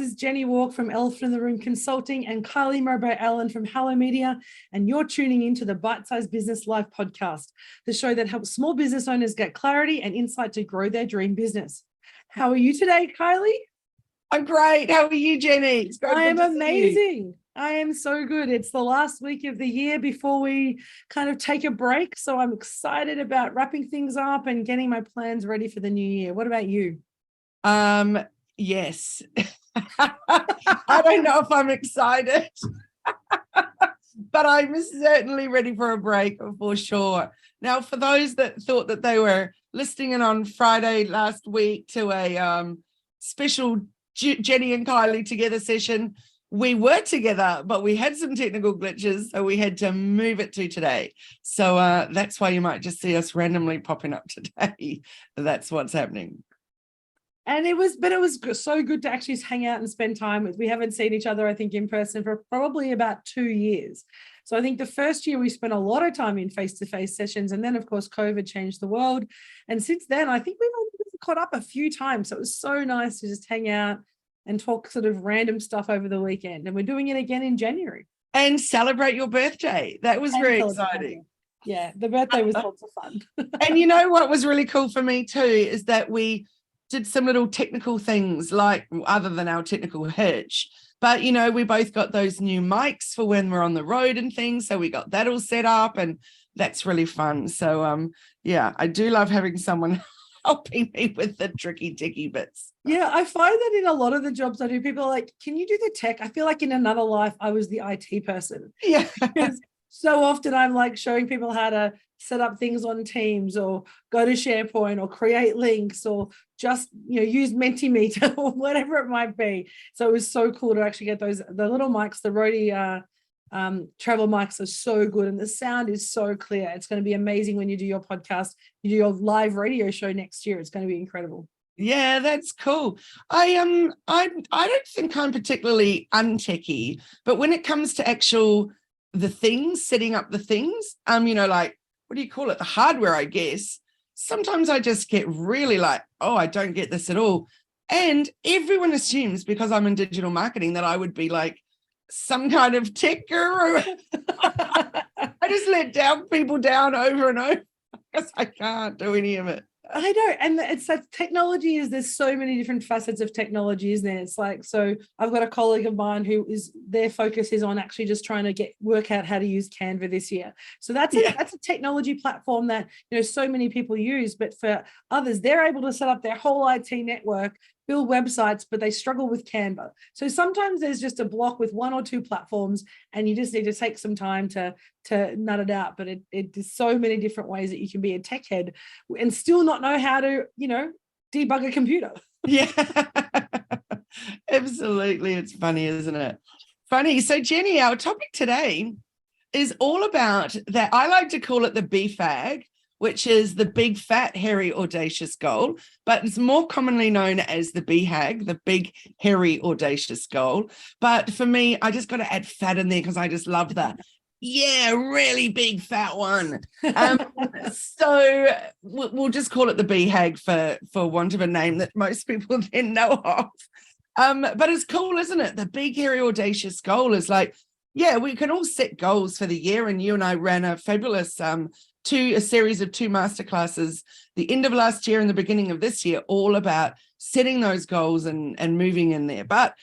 is Jenni Walke from Elephant in the Room Consulting and Kylie Mowbray-Allen from Hello Media, and you're tuning into the Bite-Sized Business Live podcast, the show that helps small business owners get clarity and insight to grow their dream business. How are you today, Kylie? I'm great. How are you, Jenni? I am amazing. I am so good. It's the last week of the year before we kind of take a break. So I'm excited about wrapping things up and getting my plans ready for the new year. What about you? Yes. I don't know if I'm excited, but I'm certainly ready for a break for sure. Now, for those that thought that they were listening in on Friday last week to a special Jenni and Kylie together session, we were together, but we had some technical glitches, so we had to move it to today. So that's why you might just see us randomly popping up today. That's what's happening. And it was so good to actually hang out and spend time with. We haven't seen each other, I think, in person for probably about 2 years. So I think the first year we spent a lot of time in face-to-face sessions, and then of course COVID changed the world. And since then, I think we've caught up a few times. So it was so nice to just hang out and talk sort of random stuff over the weekend. And we're doing it again in January. And celebrate your birthday. That was very exciting. Yeah, the birthday was lots of fun. And you know what was really cool for me too is that we did some little technical things, like other than our technical hitch. But, you know, we both got those new mics for when we're on the road and things. So we got that all set up, and that's really fun. So, yeah, I do love having someone helping me with the tricky ticky bits. Yeah, I find that in a lot of the jobs I do, people are like, can you do the tech? I feel like in another life, I was the IT person. Yeah. Because so often I'm like showing people how to set up things on Teams or go to SharePoint or create links or just, you know, use Mentimeter or whatever it might be. So it was so cool to actually get the little mics, the Rode travel mics are so good, and the sound is so clear. It's going to be amazing when you do your podcast, you do your live radio show next year. It's going to be incredible. Yeah, that's cool. I don't think I'm particularly untechy, but when it comes to the things, setting up the things, you know, like, what do you call it? The hardware, I guess. Sometimes I just get really like, oh, I don't get this at all. And everyone assumes because I'm in digital marketing that I would be like some kind of tech guru. I just let people down over and over because I can't do any of it. I know. And it's that technology there's so many different facets of technology, isn't there? It's like, so I've got a colleague of mine their focus is on actually just trying to work out how to use Canva this year. So that's a technology platform that, you know, so many people use, but for others, they're able to set up their whole IT network, build websites, but they struggle with Canva. So sometimes there's just a block with one or two platforms, and you just need to take some time to nut it out. But there's so many different ways that you can be a tech head and still not know how to, you know, debug a computer. Yeah, absolutely. It's funny, isn't it? Funny. So Jenni, our topic today is all about that. I like to call it the BHAG, which is the big, fat, hairy, audacious goal, but it's more commonly known as the BHAG, the big, hairy, audacious goal. But for me, I just got to add fat in there because I just love that. Yeah, really big, fat one. So we'll just call it the BHAG for want of a name that most people then know of. But it's cool, isn't it? The big, hairy, audacious goal is like, yeah, we can all set goals for the year. And you and I ran a fabulous a series of 2 masterclasses the end of last year and the beginning of this year, all about setting those goals and moving in there. But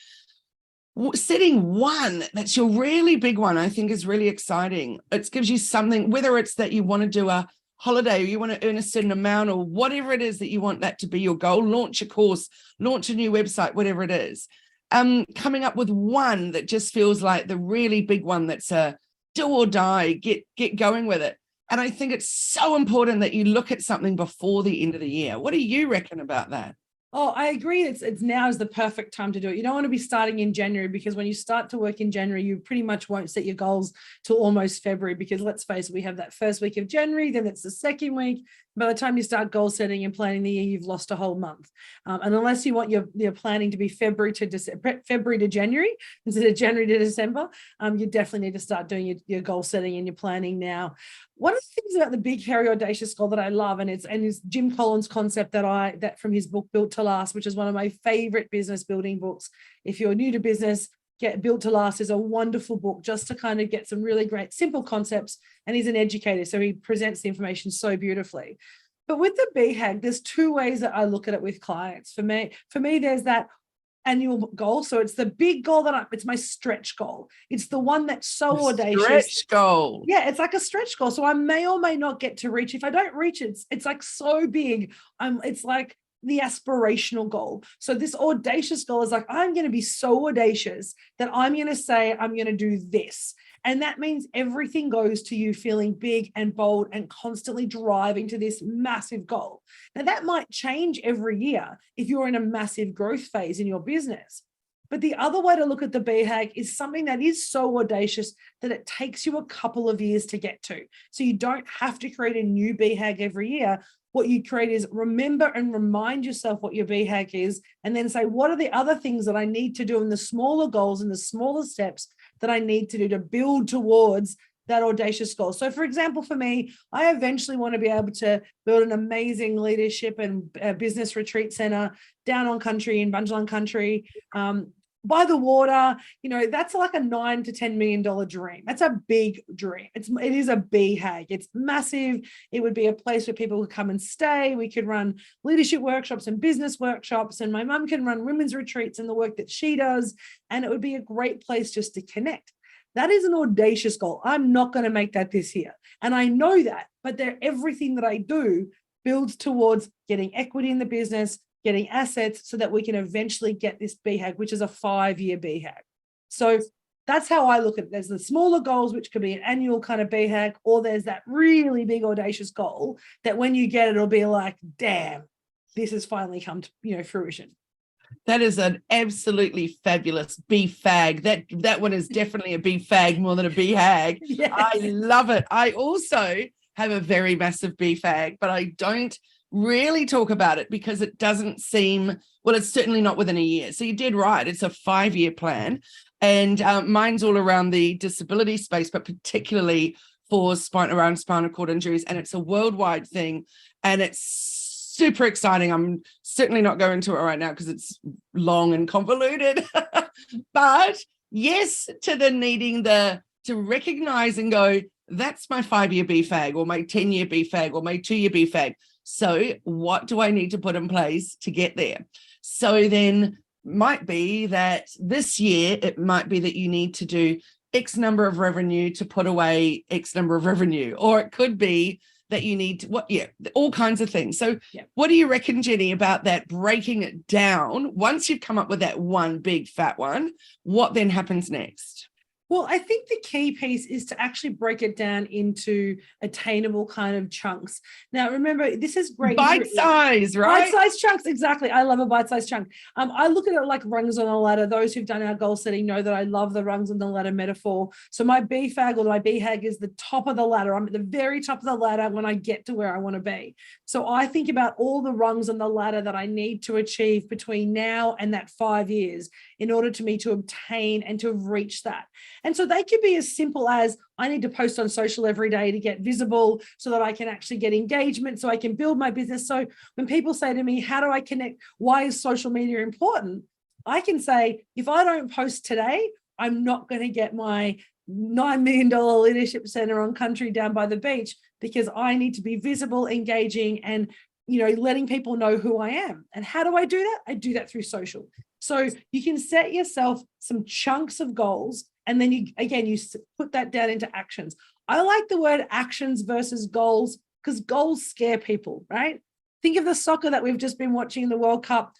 setting one that's your really big one, I think, is really exciting. It gives you something, whether it's that you want to do a holiday or you want to earn a certain amount or whatever it is that you want that to be your goal, launch a course, launch a new website, whatever it is. Coming up with one that just feels like the really big one that's a do or die, get going with it. And I think it's so important that you look at something before the end of the year. What do you reckon about that? Oh, I agree. It's now is the perfect time to do it. You don't want to be starting in January, because when you start to work in January, you pretty much won't set your goals till almost February, because let's face it, we have that first week of January, then it's the second week, By the time you start goal setting and planning the year, you've lost a whole month. And unless you want your planning to be February to January instead of January to December, you definitely need to start doing your goal setting and your planning now. One of the things about the big, hairy, audacious goal that I love, and it's Jim Collin's concept that from his book Built to Last, which is one of my favorite business building books. If you're new to business, Built to Last is a wonderful book just to kind of get some really great simple concepts. And he's an educator, so he presents the information so beautifully. But with the BHAG, there's two ways that I look at it with clients. For me, there's that annual goal. So it's the big goal it's my stretch goal. It's the one that's so audacious. Stretch goal. Yeah, it's like a stretch goal. So I may or may not get to reach. If I don't reach it, it's like so big. It's like the aspirational goal. So this audacious goal is like, I'm going to be so audacious that I'm going to say, I'm going to do this. And that means everything goes to you feeling big and bold and constantly driving to this massive goal. Now that might change every year if you're in a massive growth phase in your business. But the other way to look at the BHAG is something that is so audacious that it takes you a couple of years to get to. So you don't have to create a new BHAG every year. What you create is remember and remind yourself what your BHAG is, and then say, what are the other things that I need to do in the smaller goals and the smaller steps that I need to do to build towards that audacious goal. So for example, for me, I eventually want to be able to build an amazing leadership and business retreat center down on country in Bundjalung country, by the water. That's like a $9 to $10 million dream. That's a big dream. It is a BHAG. It's massive. It would be a place where people could come and stay. We could run leadership workshops and business workshops, and my mum can run women's retreats and the work that she does. And it would be a great place just to connect. That is an audacious goal. I'm not going to make that this year. And I know that, but everything that I do builds towards getting equity in the business, getting assets so that we can eventually get this BHAG, which is a 5-year BHAG. So that's how I look at it. There's the smaller goals, which could be an annual kind of BHAG, or there's that really big audacious goal that when you get it, it'll be like, damn, this has finally come to fruition. That is an absolutely fabulous BFAG. That one is definitely a BFAG more than a BHAG. Yes. I love it. I also have a very massive BFAG, but I don't really talk about it because it doesn't seem, well, it's certainly not within a year. So you did right. It's a 5-year plan. And mine's all around the disability space, but particularly for spinal cord injuries. And it's a worldwide thing. And it's super exciting. I'm certainly not going into it right now because it's long and convoluted. But yes, to the needing to recognize and go, that's my 5-year BFAG or my 10-year BFAG or my 2-year BFAG. So what do I need to put in place to get there? So then might be that this year, it might be that you need to do X number of revenue to put away X number of revenue, or it could be that you need to, all kinds of things. So What do you reckon, Jenni, about that, breaking it down? Once you've come up with that one big fat one, what then happens next? Well, I think the key piece is to actually break it down into attainable kind of chunks. Now, remember, this is great. Bite size, right? Bite-sized chunks, exactly. I love a bite-sized chunk. I look at it like rungs on a ladder. Those who've done our goal setting know that I love the rungs on the ladder metaphor. So my BFAG or my BHAG is the top of the ladder. I'm at the very top of the ladder when I get to where I want to be. So I think about all the rungs on the ladder that I need to achieve between now and that 5 years in order to me to obtain and to reach that. And so they could be as simple as I need to post on social every day to get visible so that I can actually get engagement, so I can build my business. So when people say to me, how do I connect? Why is social media important? I can say, if I don't post today, I'm not going to get my $9 million leadership center on country down by the beach, because I need to be visible, engaging, and letting people know who I am. And how do I do that? I do that through social. So you can set yourself some chunks of goals, and then you put that down into actions. I like the word actions versus goals because goals scare people, right? Think of the soccer that we've just been watching in the World Cup.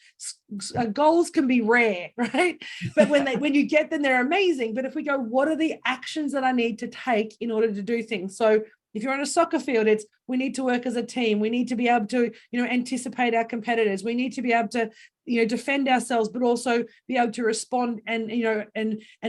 Goals can be rare, right? But when you get them, they're amazing. But if we go, what are the actions that I need to take in order to do things? So if you're on a soccer field, we need to work as a team. We need to be able to, anticipate our competitors. We need to be able to, defend ourselves, but also be able to respond and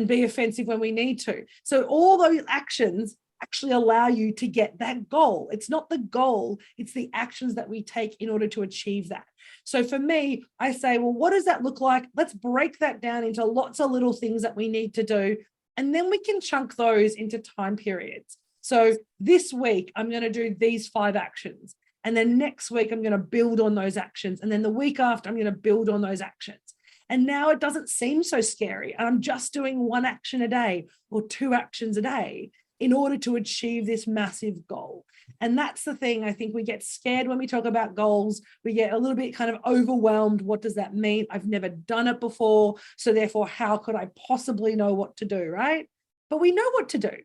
be offensive when we need to. So all those actions actually allow you to get that goal. It's not the goal, it's the actions that we take in order to achieve that. So for me, I say, well, what does that look like? Let's break that down into lots of little things that we need to do. And then we can chunk those into time periods. So this week, I'm going to do these 5 actions. And then next week, I'm going to build on those actions. And then the week after, I'm going to build on those actions. And now it doesn't seem so scary. And I'm just doing 1 action a day or 2 actions a day in order to achieve this massive goal. And that's the thing. I think we get scared when we talk about goals. We get a little bit kind of overwhelmed. What does that mean? I've never done it before. So therefore, how could I possibly know what to do, right? But we know what to do.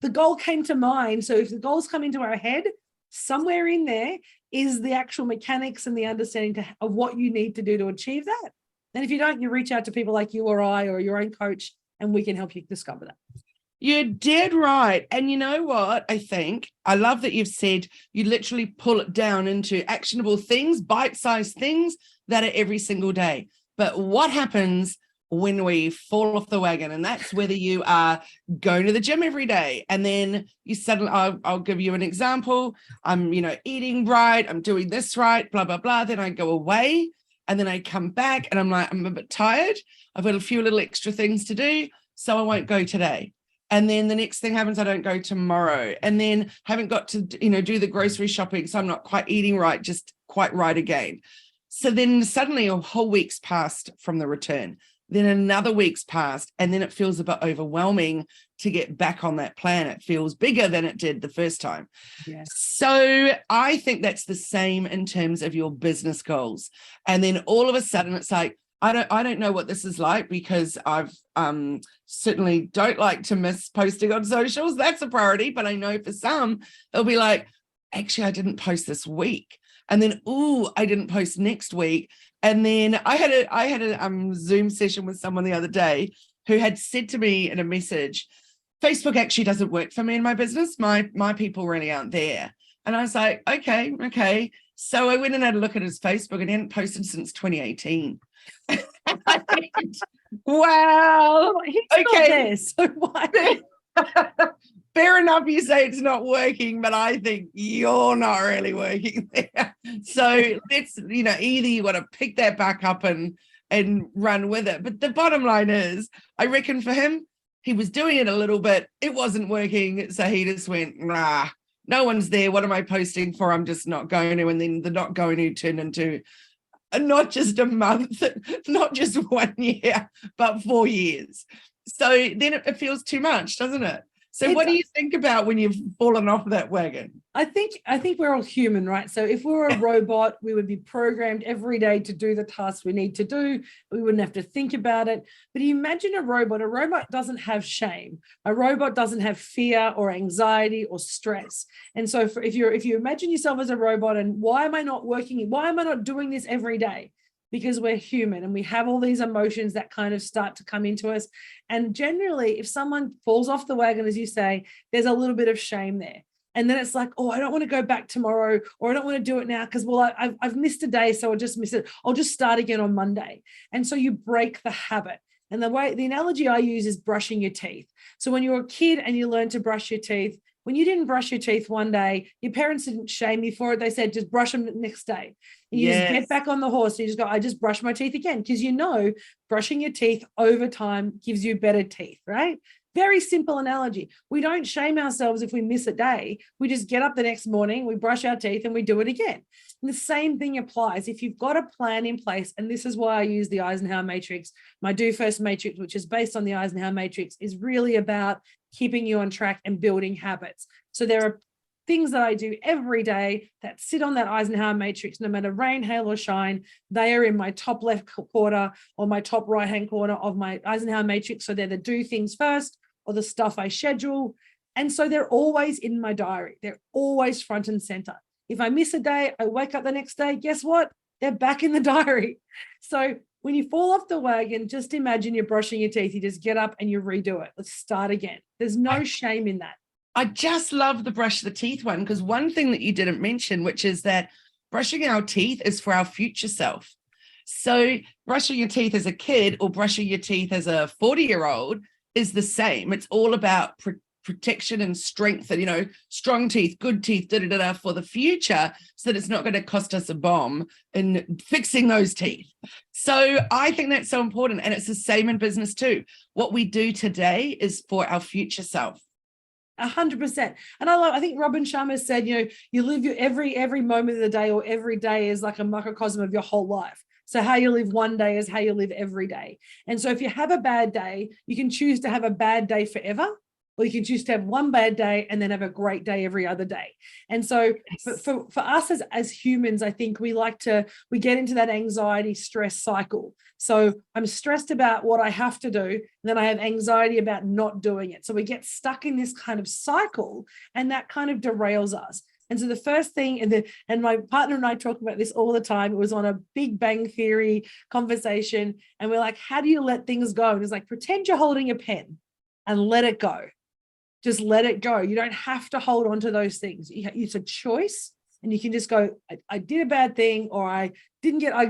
The goal came to mind. So if the goals come into our head, somewhere in there is the actual mechanics and the understanding of what you need to do to achieve that. And if you don't, you reach out to people like you or I or your own coach, and we can help you discover that. You're dead right. And you know what? I love that you've said you literally pull it down into actionable things, bite-sized things that are every single day. But what happens when we fall off the wagon? And that's whether you are going to the gym every day and then you suddenly, I'll give you an example. I'm, eating right. I'm doing this right, blah, blah, blah. Then I go away and then I come back and I'm like, I'm a bit tired. I've got a few little extra things to do, so I won't go today. And then the next thing happens, I don't go tomorrow. And then haven't got to, do the grocery shopping. So I'm not quite eating right, just quite right again. So then suddenly a whole week's passed from the return. Then another week's passed. And then it feels a bit overwhelming to get back on that plan. It feels bigger than it did the first time. Yes. So I think that's the same in terms of your business goals. And then all of a sudden it's like, I don't know what this is like, because I've certainly don't like to miss posting on socials. That's a priority. But I know for some, they'll be like, actually, I didn't post this week. And then, I didn't post next week. And then I had a Zoom session with someone the other day who had said to me in a message, Facebook actually doesn't work for me in my business. My people really aren't there. And I was like, okay. So I went and had a look at his Facebook, and he hadn't posted since 2018. Wow. He's not there, so why? Fair enough, you say it's not working, but I think you're not really working there. So let's, either you got to pick that back up and run with it. But the bottom line is, I reckon for him, he was doing it a little bit. It wasn't working. So he just went, nah, no one's there. What am I posting for? I'm just not going to. And then the not going to turned into not just a month, not just 1 year, but 4 years. So then it feels too much, doesn't it? So what do you think about when you've fallen off that wagon? I think we're all human, right? So if we were a robot, we would be programmed every day to do the tasks we need to do. We wouldn't have to think about it. But you imagine a robot doesn't have shame. A robot doesn't have fear or anxiety or stress. And so if you imagine yourself as a robot, and why am I not working? Why am I not doing this every day? Because we're human and we have all these emotions that kind of start to come into us. And generally, if someone falls off the wagon, as you say, there's a little bit of shame there. And then it's like, I don't want to go back tomorrow, or I don't want to do it now because, I've missed a day, so I'll just miss it. I'll just start again on Monday. And so you break the habit. And the analogy I use is brushing your teeth. So when you're a kid and you learn to brush your teeth, when you didn't brush your teeth one day, your parents didn't shame you for it. They said, just brush them the next day. And you just get back on the horse. You just go, I just brush my teeth again. Because brushing your teeth over time gives you better teeth, right? Very simple analogy. We don't shame ourselves if we miss a day. We just get up the next morning, we brush our teeth, and we do it again. And the same thing applies. If you've got a plan in place, and this is why I use the Eisenhower Matrix, my Do First Matrix, which is based on the Eisenhower Matrix, is really about keeping you on track and building habits. So there are things that I do every day that sit on that Eisenhower Matrix, no matter rain, hail, or shine. They are in my top left corner or my top right-hand corner of my Eisenhower Matrix. So they're the do things first, or the stuff I schedule. And so they're always in my diary. They're always front and center. If I miss a day, I wake up the next day, guess what? They're back in the diary. So when you fall off the wagon, just imagine you're brushing your teeth. You just get up and you redo it. Let's start again. There's no shame in that. I just love the brush the teeth one, because one thing that you didn't mention, which is that brushing our teeth is for our future self. So brushing your teeth as a kid or brushing your teeth as a 40-year-old is the same. It's all about protection and strength and, strong teeth, good teeth, for the future, so that it's not going to cost us a bomb in fixing those teeth. So I think that's so important. And it's the same in business too. What we do today is for our future self. 100%. And I think Robin Sharma said, you live your every moment of the day, or every day is like a microcosm of your whole life. So how you live one day is how you live every day. And so if you have a bad day, you can choose to have a bad day forever, or you can choose to have one bad day and then have a great day every other day. And so for us as humans, I think we get into that anxiety stress cycle. So I'm stressed about what I have to do, and then I have anxiety about not doing it. So we get stuck in this kind of cycle, and that kind of derails us. And so the first thing, and my partner and I talk about this all the time, it was on a Big Bang Theory conversation, and we're like, how do you let things go? And it's like, pretend you're holding a pen and let it go. Just let it go. You don't have to hold on to those things. It's a choice, and you can just go, I did a bad thing, or I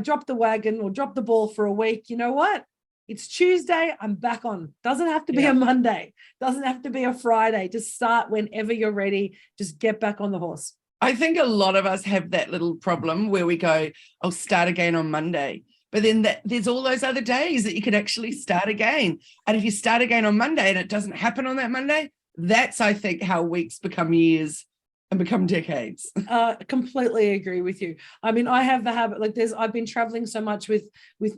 dropped the wagon or dropped the ball for a week. You know what? It's Tuesday. I'm back on. Doesn't have to be a Monday. Doesn't have to be a Friday. Just start whenever you're ready. Just get back on the horse. I think a lot of us have that little problem where we go, I'll start again on Monday. But then there's all those other days that you could actually start again. And if you start again on Monday and it doesn't happen on that Monday, that's, I think, how weeks become years and become decades. Completely agree with you. I mean, I have the habit, I've been traveling so much with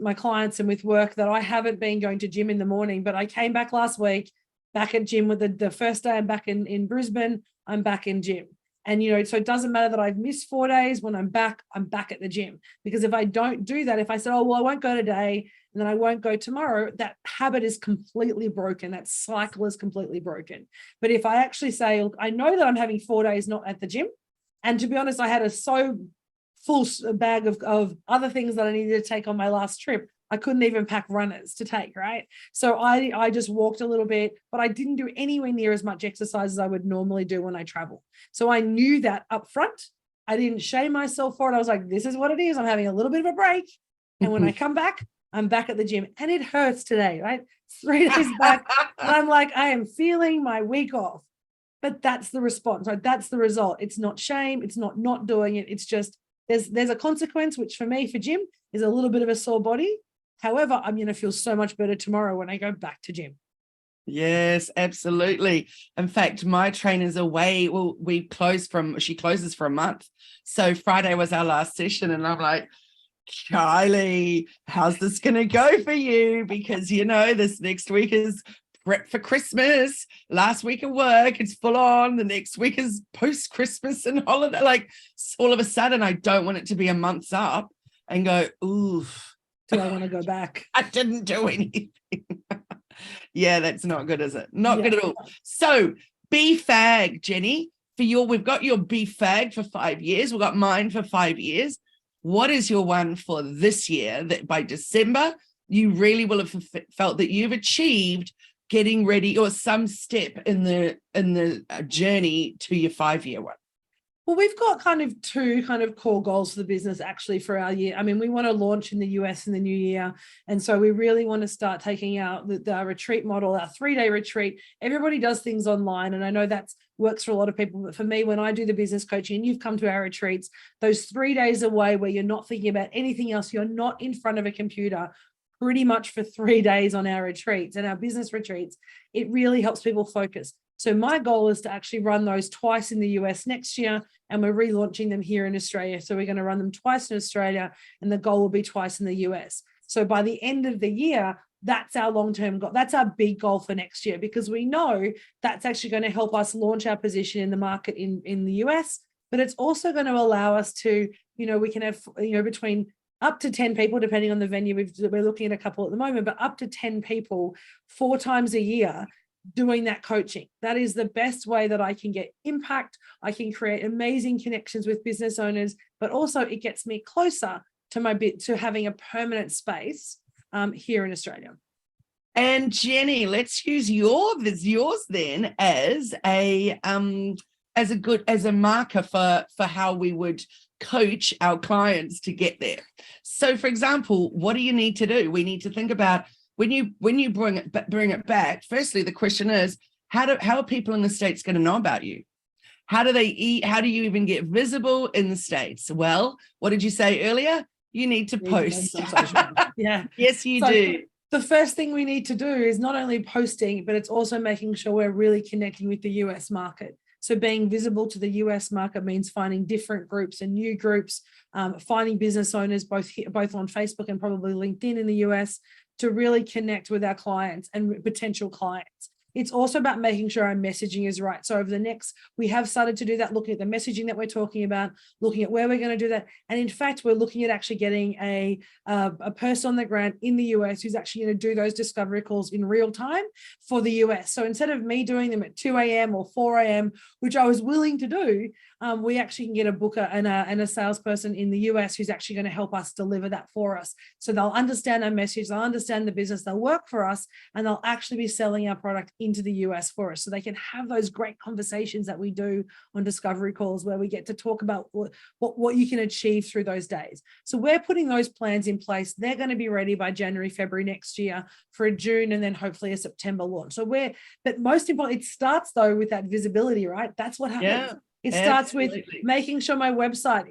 my clients and with work that I haven't been going to gym in the morning, but I came back last week, back at gym with the first day I'm back in Brisbane, I'm back in gym. And, so it doesn't matter that I've missed 4 days. When I'm back at the gym. Because if I don't do that, if I said, I won't go today, and then I won't go tomorrow, that habit is completely broken. That cycle is completely broken. But if I actually say, look, I know that I'm having 4 days not at the gym. And to be honest, I had a so full bag of other things that I needed to take on my last trip. I couldn't even pack runners to take, right? So I just walked a little bit, but I didn't do anywhere near as much exercise as I would normally do when I travel. So I knew that up front. I didn't shame myself for it. I was like, this is what it is. I'm having a little bit of a break. And when I come back, I'm back at the gym, and it hurts today, right? 3 days back. And I'm like, I am feeling my week off, but that's the response, right? That's the result. It's not shame. It's not doing it. It's just, there's a consequence, which for me, for gym, is a little bit of a sore body. However, I'm going to feel so much better tomorrow when I go back to gym. Yes, absolutely. In fact, my trainer's away. Well, she closes for a month. So Friday was our last session, and I'm like, Kylie, how's this going to go for you? Because, this next week is prep for Christmas. Last week of work, it's full on. The next week is post-Christmas and holiday. Like, all of a sudden, I don't want it to be a month's up and go, oof. Do I want to go back? I didn't do anything. Yeah, that's not good, is it? Not good at all. So BHAG, Jenni, we've got your BHAG for 5 years. We've got mine for 5 years. What is your one for this year that by December, you really will have felt that you've achieved getting ready, or some step in the journey to your 5-year one? Well, we've got kind of two core goals for the business actually for our year. I mean, we want to launch in the US in the new year. And so we really want to start taking out the retreat model, our 3-day retreat. Everybody does things online. And I know that works for a lot of people. But for me, when I do the business coaching, and you've come to our retreats, those 3 days away where you're not thinking about anything else, you're not in front of a computer, pretty much for 3 days on our retreats and our business retreats, it really helps people focus. So my goal is to actually run those twice in the US next year, and we're relaunching them here in Australia. So we're going to run them twice in Australia, and the goal will be twice in the US. So by the end of the year, that's our long-term goal. That's our big goal for next year, because we know that's actually going to help us launch our position in the market in the US, but it's also going to allow us to, we can have, between up to 10 people, depending on the venue. We're looking at a couple at the moment, but up to 10 people 4 times a year doing that coaching. That is the best way that I can get impact. I can create amazing connections with business owners, but also it gets me closer to having a permanent space here in Australia. And Jenni, let's use yours then as a marker for how we would coach our clients to get there. So, for example, what do you need to do? We need to think about when you bring it back. Firstly, the question is, how are people in the States going to know about you? How do they eat? How do you even get visible in the States? Well, what did you say earlier? You need to post. Yeah. Yes, you do. The first thing we need to do is not only posting, but it's also making sure we're really connecting with the US market. So being visible to the US market means finding different groups and new groups, finding business owners both on Facebook and probably LinkedIn in the US to really connect with our clients and potential clients. It's also about making sure our messaging is right. So we have started to do that, looking at the messaging that we're talking about, looking at where we're going to do that. And in fact, we're looking at actually getting a person on the ground in the US who's actually going to do those discovery calls in real time for the US. So instead of me doing them at 2 a.m. or 4 a.m., which I was willing to do, we actually can get a booker and a salesperson in the US who's actually going to help us deliver that for us. So they'll understand our message, they'll understand the business, they'll work for us, and they'll actually be selling our product into the US for us. So they can have those great conversations that we do on discovery calls where we get to talk about what you can achieve through those days. So we're putting those plans in place. They're going to be ready by January, February next year for a June and then hopefully a September launch. But most important, it starts though with that visibility, right? That's what happens. Yeah. It starts with making sure my website,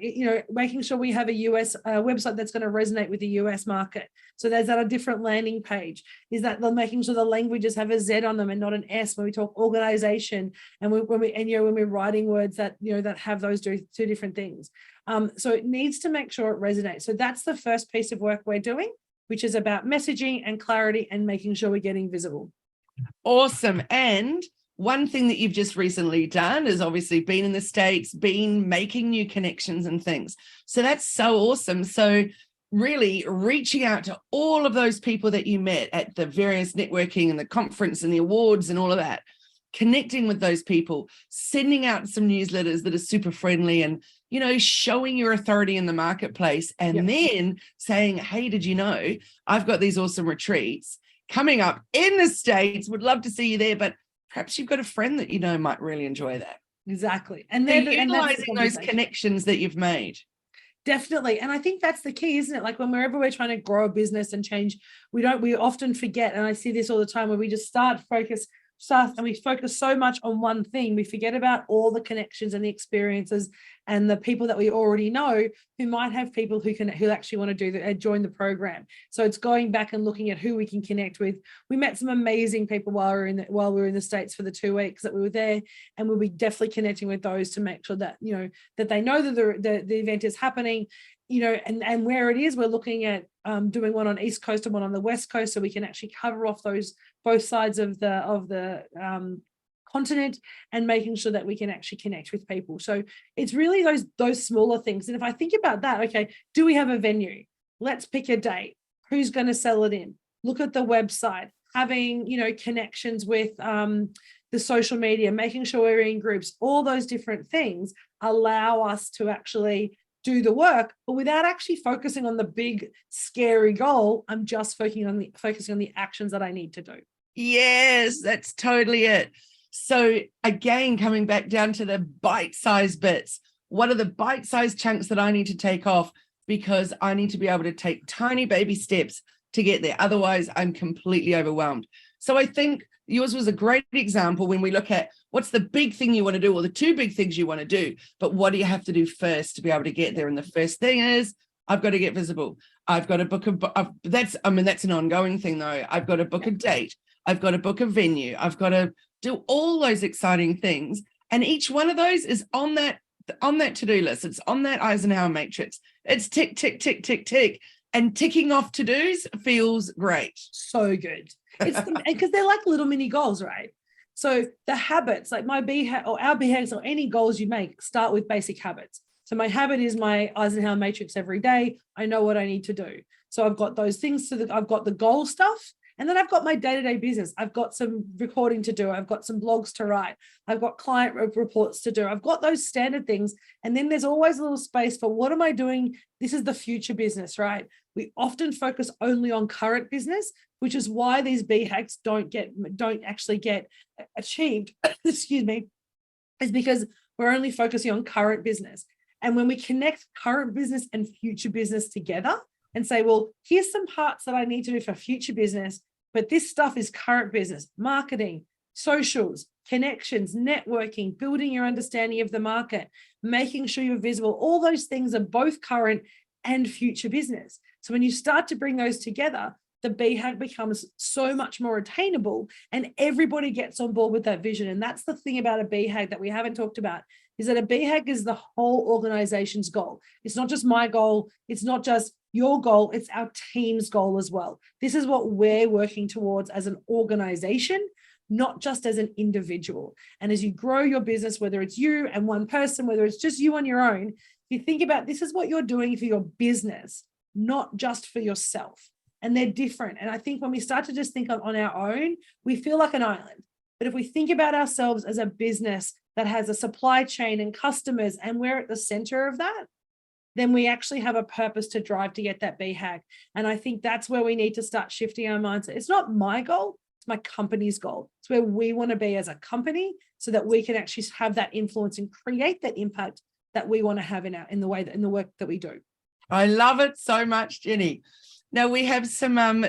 making sure we have a US website that's going to resonate with the US market. So there's that a different landing page. Is that making sure the languages have a Z on them and not an S when we talk organization and when we're writing words that that have those two different things. So it needs to make sure it resonates. So that's the first piece of work we're doing, which is about messaging and clarity and making sure we're getting visible. Awesome. And one thing that you've just recently done is obviously been in the States, been making new connections and things. So that's so awesome. So really reaching out to all of those people that you met at the various networking and the conference and the awards and all of that, connecting with those people, sending out some newsletters that are super friendly and, showing your authority in the marketplace, and then saying, hey, did you know I've got these awesome retreats coming up in the States? Would love to see you there, but perhaps you've got a friend that might really enjoy that. Exactly. And then utilizing those connections that you've made. Definitely. And I think that's the key, isn't it? Like whenever we're trying to grow a business and change, we often forget, and I see this all the time, where we just focus and we focus so much on one thing, we forget about all the connections and the experiences and the people that we already know who might have people who actually want to join the program. So it's going back and looking at who we can connect with. We met some amazing people while we were in the States for the 2 weeks that we were there, and we'll be definitely connecting with those to make sure that that they know that the event is happening. And where it is, we're looking at doing one on East Coast and one on the West Coast, so we can actually cover off both sides of the continent, and making sure that we can actually connect with people. So it's really those smaller things. And if I think about that, okay, do we have a venue? Let's pick a date. Who's going to sell it in? Look at the website, having connections with the social media, making sure we're in groups. All those different things allow us to actually do the work, but without actually focusing on the big scary goal. I'm just focusing on the actions that I need to do. Yes, that's totally it. So again, coming back down to the bite-sized bits, what are the bite-sized chunks that I need to take off? Because I need to be able to take tiny baby steps to get there. Otherwise, I'm completely overwhelmed. So I think yours was a great example when we look at what's the big thing you want to do, or the two big things you want to do, but what do you have to do first to be able to get there? And the first thing is, I've got to get visible. I've got to book that's an ongoing thing though. I've got to book a date. I've got to book a venue. I've got to do all those exciting things. And each one of those is on that to-do list. It's on that Eisenhower Matrix. It's tick, tick, tick, tick, tick. And ticking off to-dos feels great. So good. It's because they're like little mini goals, right? So the habits, like my BHAG or our BHAGs or any goals you make, start with basic habits. So my habit is my Eisenhower Matrix every day. I know what I need to do. So I've got those things. I've got the goal stuff. And then I've got my day-to-day business. I've got some recording to do. I've got some blogs to write. I've got client reports to do. I've got those standard things. And then there's always a little space for what am I doing? This is the future business, right? We often focus only on current business, which is why these BHAGs don't actually get achieved, excuse me, is because we're only focusing on current business. And when we connect current business and future business together and say, well, here's some parts that I need to do for future business, but this stuff is current business, marketing, socials, connections, networking, building your understanding of the market, making sure you're visible. All those things are both current and future business. So when you start to bring those together, the BHAG becomes so much more attainable and everybody gets on board with that vision. And that's the thing about a BHAG that we haven't talked about, is that a BHAG is the whole organization's goal. It's not just my goal. It's not just your goal. It's our team's goal as well. This is what we're working towards as an organization, not just as an individual. And as you grow your business, whether it's you and one person, whether it's just you on your own, you think about this is what you're doing for your business, not just for yourself. And they're different. And I think when we start to just think on our own, we feel like an island. But if we think about ourselves as a business that has a supply chain and customers, and we're at the center of that, then we actually have a purpose to drive to get that BHAG. And I think that's where we need to start shifting our mindset. It's not my goal, it's my company's goal. It's where we want to be as a company so that we can actually have that influence and create that impact that we want to have in the work that we do. I love it so much, Jenni. Now we have some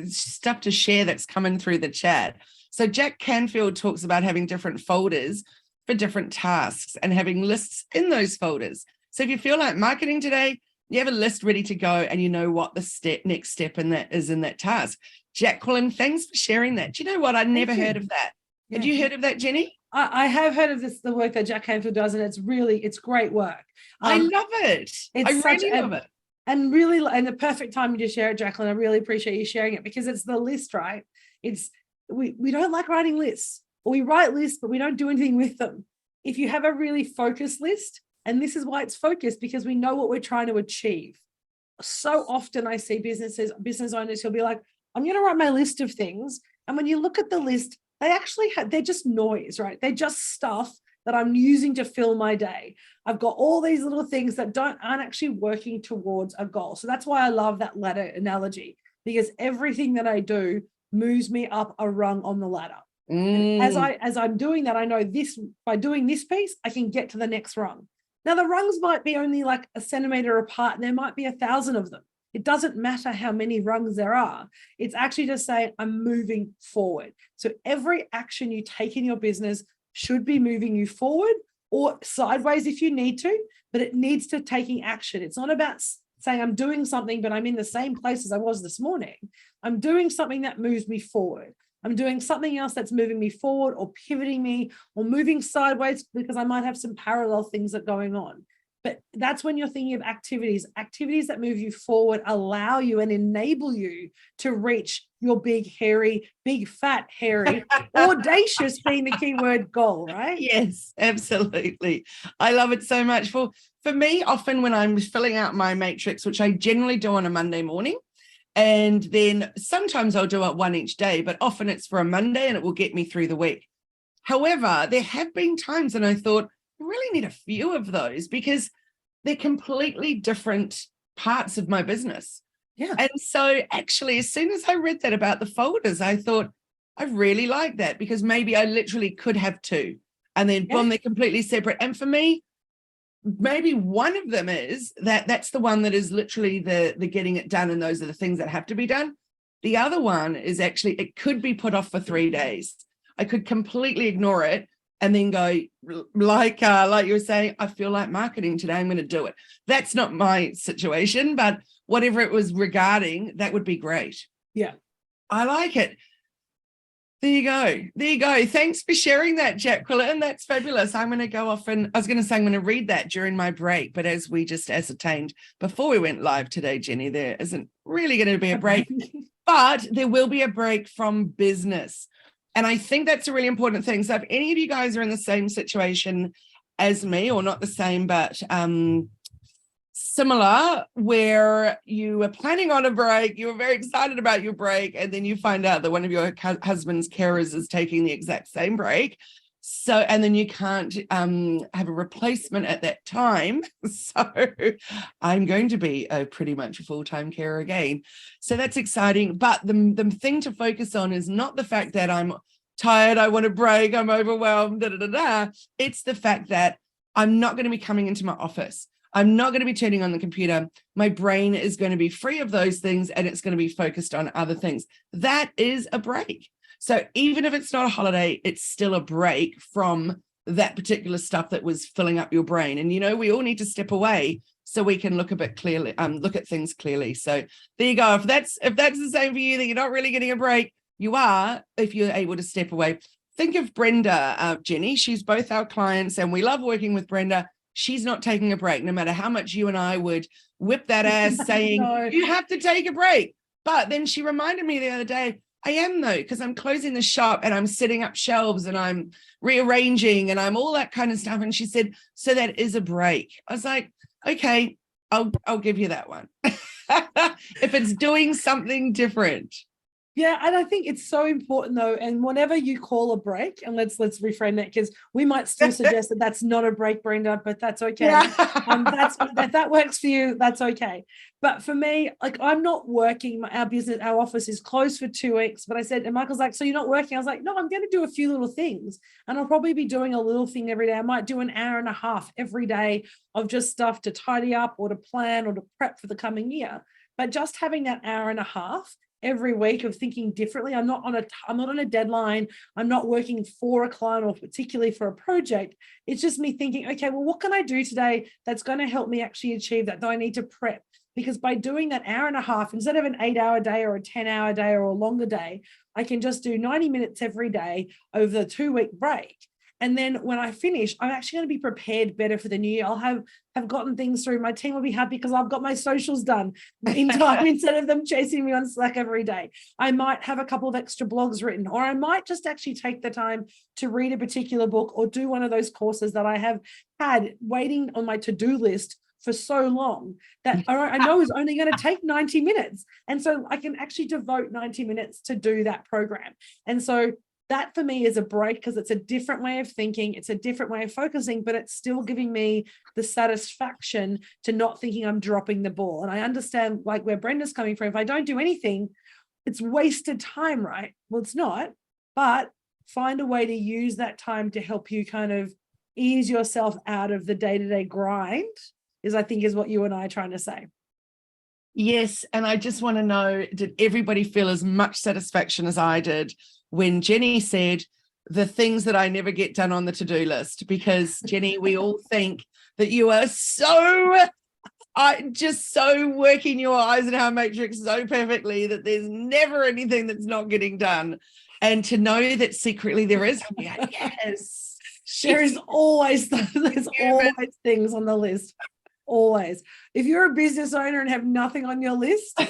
stuff to share that's coming through the chat. So Jack Canfield talks about having different folders for different tasks and having lists in those folders. So if you feel like marketing today, you have a list ready to go and you know what the next step in that is in that task. Jacqueline, thanks for sharing that. Do you know what? I'd never heard of that. Yeah. Have you heard of that, Jenni? I have heard of the work that Jack Canfield does, and it's great work. I love it. I really love it. And really, and the perfect time to share it, Jacqueline. I really appreciate you sharing it because it's the list, right? It's we don't like writing lists, or we write lists, but we don't do anything with them. If you have a really focused list, and this is why it's focused, because we know what we're trying to achieve. So often I see business owners who'll be like, I'm going to write my list of things. And when you look at the list, they're just noise, right? They're just stuff that I'm using to fill my day. I've got all these little things that aren't actually working towards a goal. So that's why I love that ladder analogy, because everything that I do moves me up a rung on the ladder. As I'm doing that, I know this, by doing this piece, I can get to the next rung. Now the rungs might be only like a centimeter apart, and there might be 1,000 of them. It doesn't matter how many rungs there are. It's actually just saying I'm moving forward. So every action you take in your business should be moving you forward or sideways if you need to, but it needs to taking action. It's not about saying I'm doing something, but I'm in the same place as I was this morning. I'm doing something that moves me forward. I'm doing something else that's moving me forward or pivoting me or moving sideways because I might have some parallel things that are going on. But that's when you're thinking of activities that move you forward, allow you and enable you to reach your big, fat, hairy, audacious being the key word goal, right? Yes, absolutely. I love it so much. For me, often when I'm filling out my matrix, which I generally do on a Monday morning, and then sometimes I'll do it one each day, but often it's for a Monday and it will get me through the week. However, there have been times when I thought, I really need a few of those because they're completely different parts of my business. Yeah. And so actually, as soon as I read that about the folders, I thought, I really like that because maybe I literally could have two and then boom, they're completely separate. And for me, maybe one of them is that's the one that is literally the getting it done. And those are the things that have to be done. The other one is actually, it could be put off for 3 days. I could completely ignore it and then go like you were saying, I feel like marketing today, I'm going to do it. That's not my situation, but whatever it was regarding, that would be great. Yeah. I like it. There you go. Thanks for sharing that, Jacqueline. That's fabulous. I'm going to go off and I was going to say I'm going to read that during my break, but as we just ascertained before we went live today, Jenni, there isn't really going to be a break, but there will be a break from business. And I think that's a really important thing. So if any of you guys are in the same situation as me, or not the same, but similar, where you were planning on a break, you were very excited about your break, and then you find out that one of your husband's carers is taking the exact same break. So, and then you can't have a replacement at that time. So I'm going to be pretty much a full-time carer again. So that's exciting. But the thing to focus on is not the fact that I'm tired, I want a break, I'm overwhelmed, It's the fact that I'm not going to be coming into my office. I'm not going to be turning on the computer. My brain is going to be free of those things and it's going to be focused on other things. That is a break. So even if it's not a holiday, it's still a break from that particular stuff that was filling up your brain. And, we all need to step away so we can look a bit clearly, look at things clearly. So there you go. If that's the same for you, that you're not really getting a break, you are, if you're able to step away. Think of Brenda, Jenni. She's both our clients and we love working with Brenda. She's not taking a break, no matter how much you and I would whip that ass saying, No. You have to take a break. But then she reminded me the other day, I am though, because I'm closing the shop and I'm setting up shelves and I'm rearranging and I'm all that kind of stuff. And she said, so that is a break. I was like, okay, I'll give you that one. If it's doing something different. Yeah, and I think it's so important though, and whatever you call a break, and let's reframe that, because we might still suggest that that's not a break, Brenda, but that's okay. Yeah. That works for you, that's okay. But for me, like, I'm not working. Our business, our office is closed for 2 weeks. But I said, and Michael's like, so you're not working? I was like, no, I'm going to do a few little things, and I'll probably be doing a little thing every day. I might do an hour and a half every day of just stuff to tidy up or to plan or to prep for the coming year. But just having that hour and a half every week of thinking differently. I'm not on a deadline. I'm not working for a client or particularly for a project. It's just me thinking, okay, well, what can I do today that's going to help me actually achieve that? Do I need to prep? Because by doing that hour and a half, instead of an 8-hour day or a 10-hour day or a longer day, I can just do 90 minutes every day over the 2-week break. And then when I finish, I'm actually going to be prepared better for the new year. I'll have gotten things through. My team will be happy because I've got my socials done in time instead of them chasing me on Slack every day. I might have a couple of extra blogs written, or I might just actually take the time to read a particular book or do one of those courses that I have had waiting on my to-do list for so long that I know is only going to take 90 minutes. And so I can actually devote 90 minutes to do that program. And so that for me is a break, because it's a different way of thinking. It's a different way of focusing, but it's still giving me the satisfaction to not thinking I'm dropping the ball. And I understand like where Brenda's coming from. If I don't do anything, it's wasted time, right? Well, it's not, but find a way to use that time to help you kind of ease yourself out of the day-to-day grind I think is what you and I are trying to say. Yes. And I just want to know, did everybody feel as much satisfaction as I did when Jenni said the things that I never get done on the to-do list? Because Jenni, we all think that you are so working your Eisenhower Matrix so perfectly that there's never anything that's not getting done. And to know that secretly there is, yes. There's always things on the list. Always. If you're a business owner and have nothing on your list,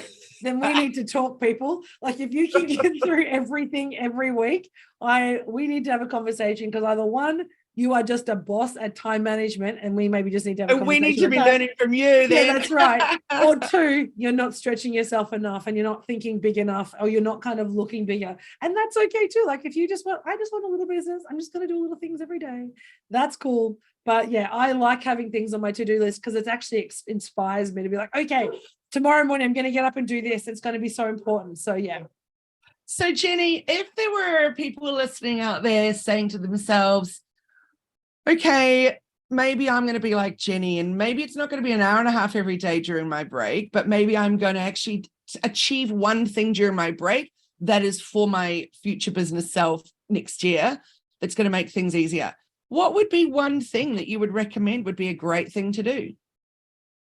then we need to talk, people. Like, if you can get through everything every week, we need to have a conversation, because either one, you are just a boss at time management, and we maybe just need to have a conversation. We need to be learning from you then. Yeah, that's right. Or two, you're not stretching yourself enough and you're not thinking big enough, or you're not kind of looking bigger. And that's okay too. Like, if you I just want a little business, I'm just going to do little things every day. That's cool. But yeah, I like having things on my to-do list, because it actually inspires me to be like, okay, tomorrow morning I'm going to get up and do this. It's going to be so important. So yeah. So Jenni, if there were people listening out there saying to themselves, okay, maybe I'm going to be like Jenni, and maybe it's not going to be an hour and a half every day during my break, but maybe I'm going to actually achieve one thing during my break that is for my future business self next year, that's going to make things easier. What would be one thing that you would recommend would be a great thing to do?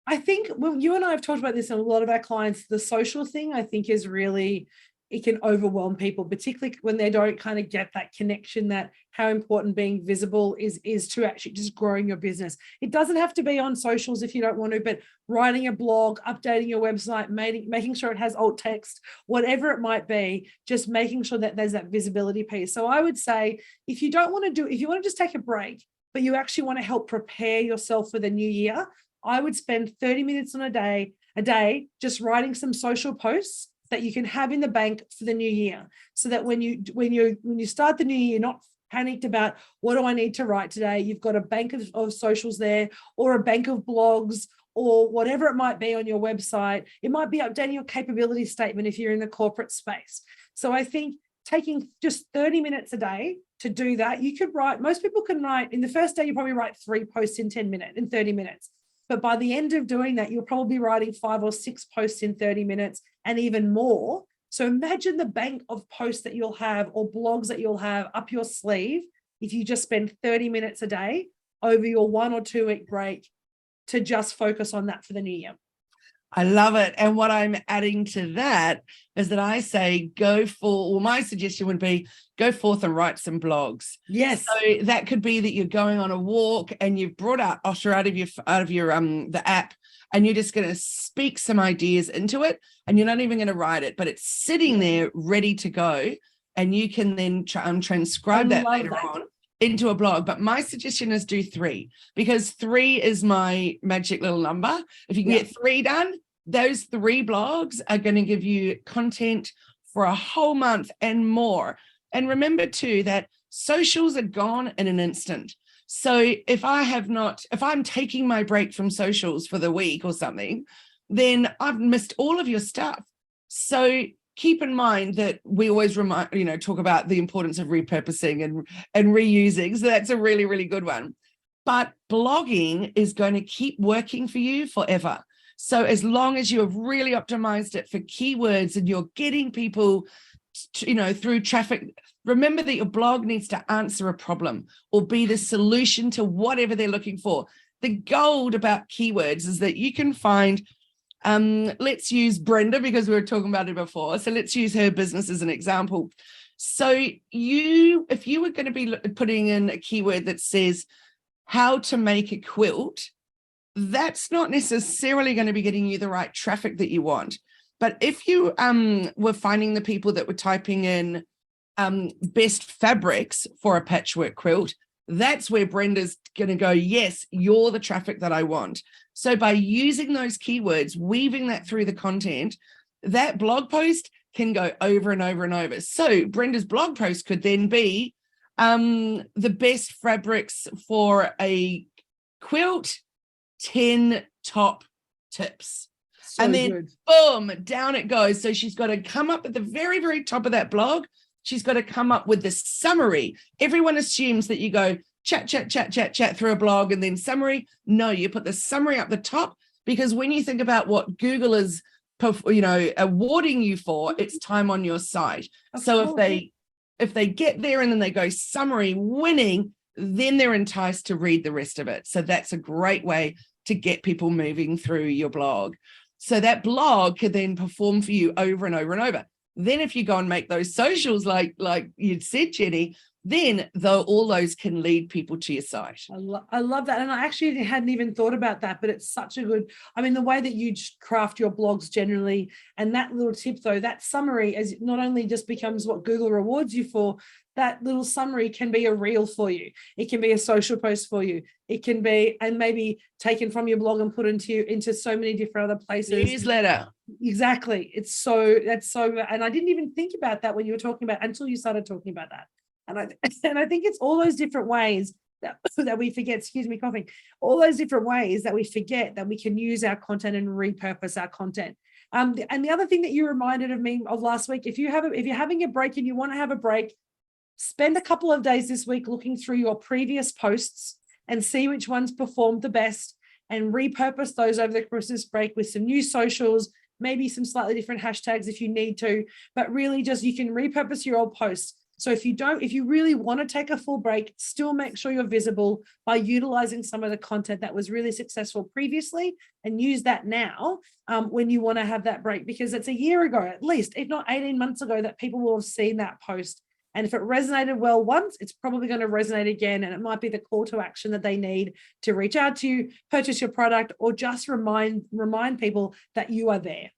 I think, well, you and I have talked about this, and a lot of our clients, the social thing, I think, is really, it can overwhelm people, particularly when they don't kind of get that connection, that how important being visible is to actually just growing your business. It doesn't have to be on socials if you don't want to, but writing a blog, updating your website, making sure it has alt text, whatever it might be, just making sure that there's that visibility piece. So I would say, if you want to just take a break, but you actually want to help prepare yourself for the new year, I would spend 30 minutes on a day just writing some social posts that you can have in the bank for the new year, so that when you start the new year, you're not panicked about, what do I need to write today? You've got a bank of socials there, or a bank of blogs, or whatever it might be on your website. It might be updating your capability statement if you're in the corporate space. So I think taking just 30 minutes a day to do that, you could write, most people can write, in the first day, you probably write 3 posts in 30 minutes. But by the end of doing that, you're probably writing 5 or 6 posts in 30 minutes and even more, So imagine the bank of posts that you'll have or blogs that you'll have up your sleeve if you just spend 30 minutes a day over your 1 or 2 week break to just focus on that for the new year. I love it. And what I'm adding to that is that I say my suggestion would be go forth and write some blogs. Yes. So that could be that you're going on a walk and you've brought out Otter out of your the app, and you're just going to speak some ideas into it, and you're not even going to write it, but it's sitting there ready to go, and you can then transcribe that later on into a blog. But my suggestion is do 3, because 3 is my magic little number. If you can get 3 done, those 3 blogs are going to give you content for a whole month and more. And remember too that socials are gone in an instant. So if I'm taking my break from socials for the week or something, then I've missed all of your stuff. So keep in mind that we always talk about the importance of repurposing and reusing. So that's a really, really good one. But blogging is going to keep working for you forever. So as long as you have really optimized it for keywords and you're getting people, through traffic, remember that your blog needs to answer a problem or be the solution to whatever they're looking for. The gold about keywords is that you can find, let's use Brenda because we were talking about it before. So let's use her business as an example. So if you were going to be putting in a keyword that says how to make a quilt, that's not necessarily going to be getting you the right traffic that you want. But if you were finding the people that were typing in best fabrics for a patchwork quilt, that's where Brenda's going to go, yes, you're the traffic that I want. So by using those keywords, weaving that through the content, that blog post can go over and over and over. So Brenda's blog post could then be the best fabrics for a quilt, 10 top tips. So and then boom, down it goes. So she's got to come up at the very, very top of that blog. She's got to come up with the summary. Everyone assumes that you go chat through a blog and then summary. No, you put the summary up the top, because when you think about what Google is, awarding you for, it's time on your site. So if they get there and then they go summary winning, then they're enticed to read the rest of it. So that's a great way to get people moving through your blog. So that blog could then perform for you over and over and over. Then if you go and make those socials like you'd said, Jenni, then all those can lead people to your site. I love that. And I actually hadn't even thought about that, but it's such a good, the way that you craft your blogs generally, and that little tip though, that summary as not only just becomes what Google rewards you for, that little summary can be a reel for you. It can be a social post for you. It can be, and maybe taken from your blog and put into so many different other places. Newsletter. Exactly. That's so, and I didn't even think about that when you were talking about, until you started talking about that. And I think it's all those different ways that we forget, excuse me, coughing, all those different ways that we forget that we can use our content and repurpose our content. And the other thing that you reminded of me of last week, if you're having a break and you want to have a break, spend a couple of days this week looking through your previous posts and see which ones performed the best, and repurpose those over the Christmas break with some new socials, maybe some slightly different hashtags if you need to, but really just you can repurpose your old posts. So if you really want to take a full break, still make sure you're visible by utilizing some of the content that was really successful previously, and use that now when you want to have that break, because it's a year ago, at least, if not 18 months ago, that people will have seen that post. And if it resonated well once, it's probably going to resonate again. And it might be the call to action that they need to reach out to you, purchase your product, or just remind people that you are there.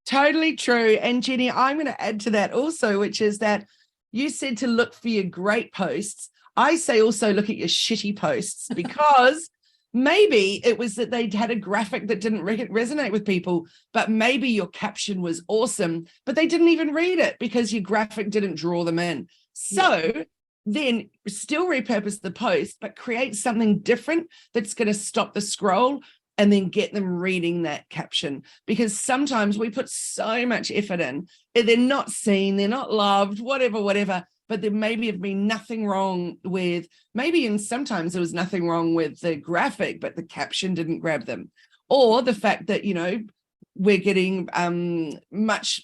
Totally true. And Jenni, I'm going to add to that also, which is that you said to look for your great posts. I say also look at your shitty posts, because maybe it was that they had a graphic that didn't resonate with people, but maybe your caption was awesome, but they didn't even read it because your graphic didn't draw them in. So then still repurpose the post, but create something different that's going to stop the scroll and then get them reading that caption. Because sometimes we put so much effort in, they're not seen, they're not loved, whatever, but there maybe have been nothing wrong with, and sometimes there was nothing wrong with the graphic, but the caption didn't grab them. Or the fact that, we're getting much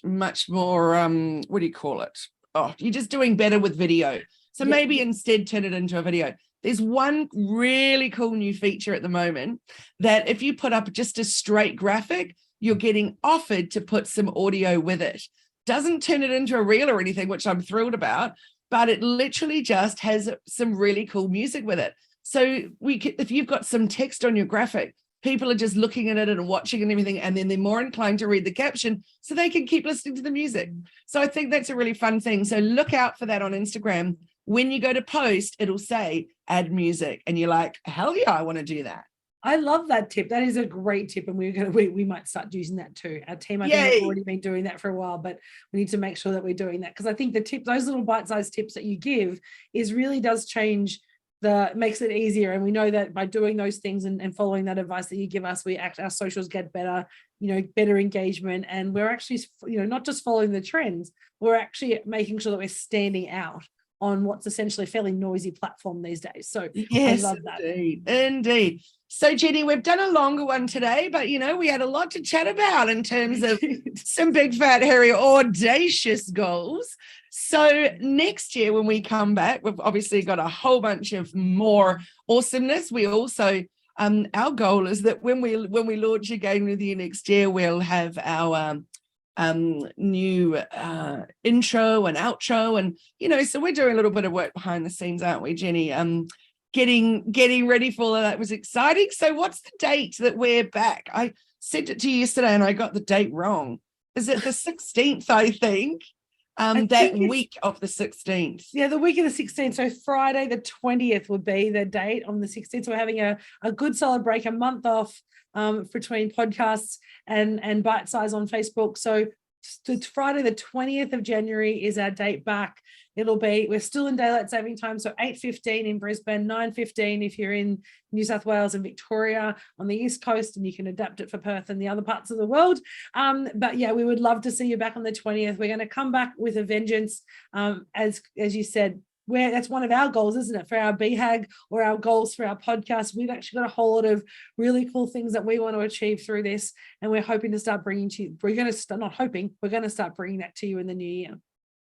more what do you call it? Oh, you're just doing better with video. So maybe instead turn it into a video. There's one really cool new feature at the moment that if you put up just a straight graphic, you're getting offered to put some audio with it. Doesn't turn it into a reel or anything, which I'm thrilled about, but it literally just has some really cool music with it. So if you've got some text on your graphic, people are just looking at it and watching and everything, and then they're more inclined to read the caption so they can keep listening to the music. So I think that's a really fun thing. So look out for that on Instagram. When you go to post, it'll say add music, and you're like, hell yeah, I want to do that. I love that tip. That is a great tip, and we might start using that too. Our team, I think, have already been doing that for a while, but we need to make sure that we're doing that, because I think those little bite-sized tips that you give really does change makes it easier. And we know that by doing those things and following that advice that you give us, our socials get better, better engagement, and we're actually, not just following the trends, we're actually making sure that we're standing out on what's essentially a fairly noisy platform these days. So yes, I love that. Indeed. So Jenni, we've done a longer one today, but we had a lot to chat about in terms of some big, fat, hairy, audacious goals. So next year when we come back, we've obviously got a whole bunch of more awesomeness. We also, our goal is that when we launch again with you next year, we'll have our new intro and outro, and so we're doing a little bit of work behind the scenes, aren't we, Jenni? Getting ready for all of that was exciting. So what's the date that we're back? I sent it to you yesterday and I got the date wrong. Is it the 16th, I think? That week of the 16th. Yeah, the week of the 16th. So Friday the 20th would be the date on the 16th. So we're having a good solid break, a month off between podcasts and Bite Size on Facebook. So Friday the 20th of January is our date back. We're still in daylight saving time, so 8:15 in Brisbane, 9:15 if you're in New South Wales and Victoria on the East Coast, and you can adapt it for Perth and the other parts of the world. But yeah, we would love to see you back on the 20th. We're going to come back with a vengeance, as you said. That's one of our goals, isn't it, for our BHAG or our goals for our podcast. We've actually got a whole lot of really cool things that we want to achieve through this, and we're hoping to start bringing to you. We're going to start bringing that to you in the new year.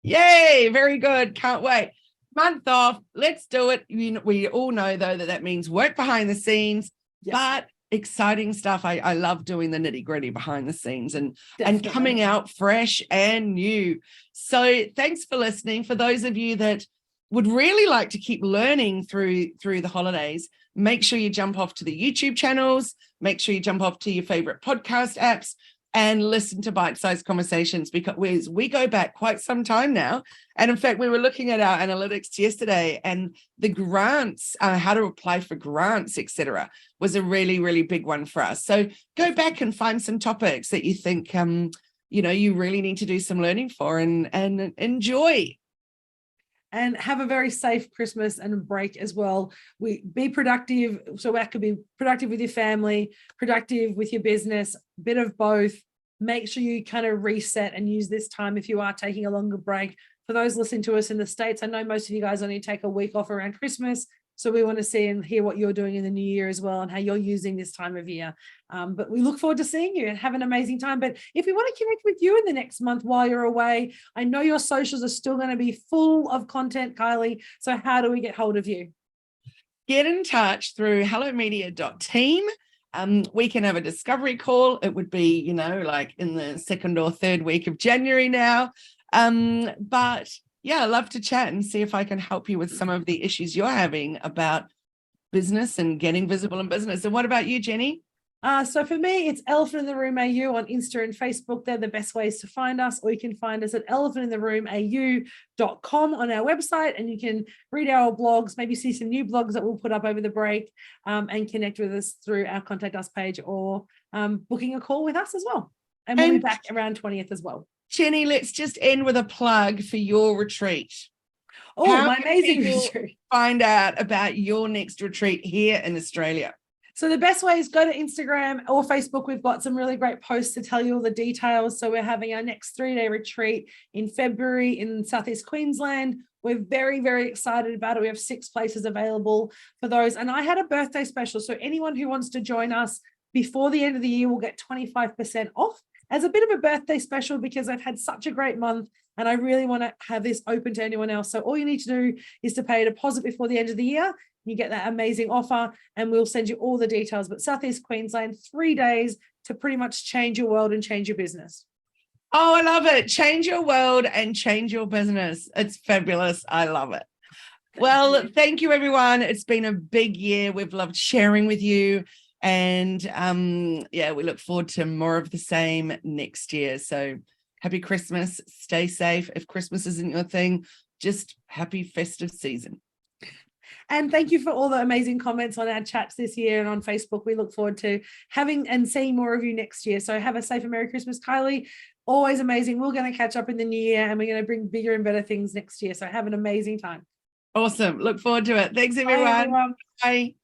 Yay, very good. Can't wait. Month off. Let's do it. We all know, though, that means work behind the scenes, but exciting stuff. I love doing the nitty gritty behind the scenes and coming out fresh and new. So thanks for listening. For those of you that would really like to keep learning through the holidays, make sure you jump off to the YouTube channels, make sure you jump off to your favorite podcast apps and listen to bite-sized conversations, because we go back quite some time now. And in fact, we were looking at our analytics yesterday, and the grants, how to apply for grants, etc., was a really, really big one for us. So go back and find some topics that you think, you really need to do some learning for, and enjoy. And have a very safe Christmas and break as well. Be productive. So that could be productive with your family, productive with your business, a bit of both. Make sure you kind of reset and use this time if you are taking a longer break. For those listening to us in the States, I know most of you guys only take a week off around Christmas. So we want to see and hear what you're doing in the new year as well, and how you're using this time of year. But we look forward to seeing you and have an amazing time. But if we want to connect with you in the next month while you're away, I know your socials are still going to be full of content, Kylie. So how do we get hold of you? Get in touch through hellomedia.team. We can have a discovery call. It would be, like in the second or third week of January now. But yeah, I love to chat and see if I can help you with some of the issues you're having about business and getting visible in business. And what about you, Jenni? So for me, it's Elephant in the Room AU on Insta and Facebook. They're the best ways to find us, or you can find us at elephantintheroomaau.com on our website, and you can read our blogs, maybe see some new blogs that we'll put up over the break, and connect with us through our contact us page, or booking a call with us as well. And we'll be back around 20th as well. Jenni, let's just end with a plug for your retreat. Oh, my amazing retreat. Find out about your next retreat here in Australia. So the best way is go to Instagram or Facebook. We've got some really great posts to tell you all the details. So we're having our next 3-day retreat in February in Southeast Queensland. We're very, very excited about it. We have 6 places available for those. And I had a birthday special. So anyone who wants to join us before the end of the year will get 25% off. as a bit of a birthday special because I've had such a great month and I really want to have this open to anyone else. So all you need to do is to pay a deposit before the end of the year. You get that amazing offer and we'll send you all the details. But Southeast Queensland, 3 days to pretty much change your world and change your business. Oh, I love it. Change your world and change your business. It's fabulous. I love it. Well, thank you, everyone. It's been a big year. We've loved sharing with you. And yeah, we look forward to more of the same next year. So happy Christmas. Stay safe. If Christmas isn't your thing, just happy festive season. And thank you for all the amazing comments on our chats this year and on Facebook. We look forward to having and seeing more of you next year. So have a safe and Merry Christmas, Kylie. Always amazing. We're going to catch up in the new year and we're going to bring bigger and better things next year. So have an amazing time. Awesome. Look forward to it. Thanks, everyone. Bye, everyone. Bye.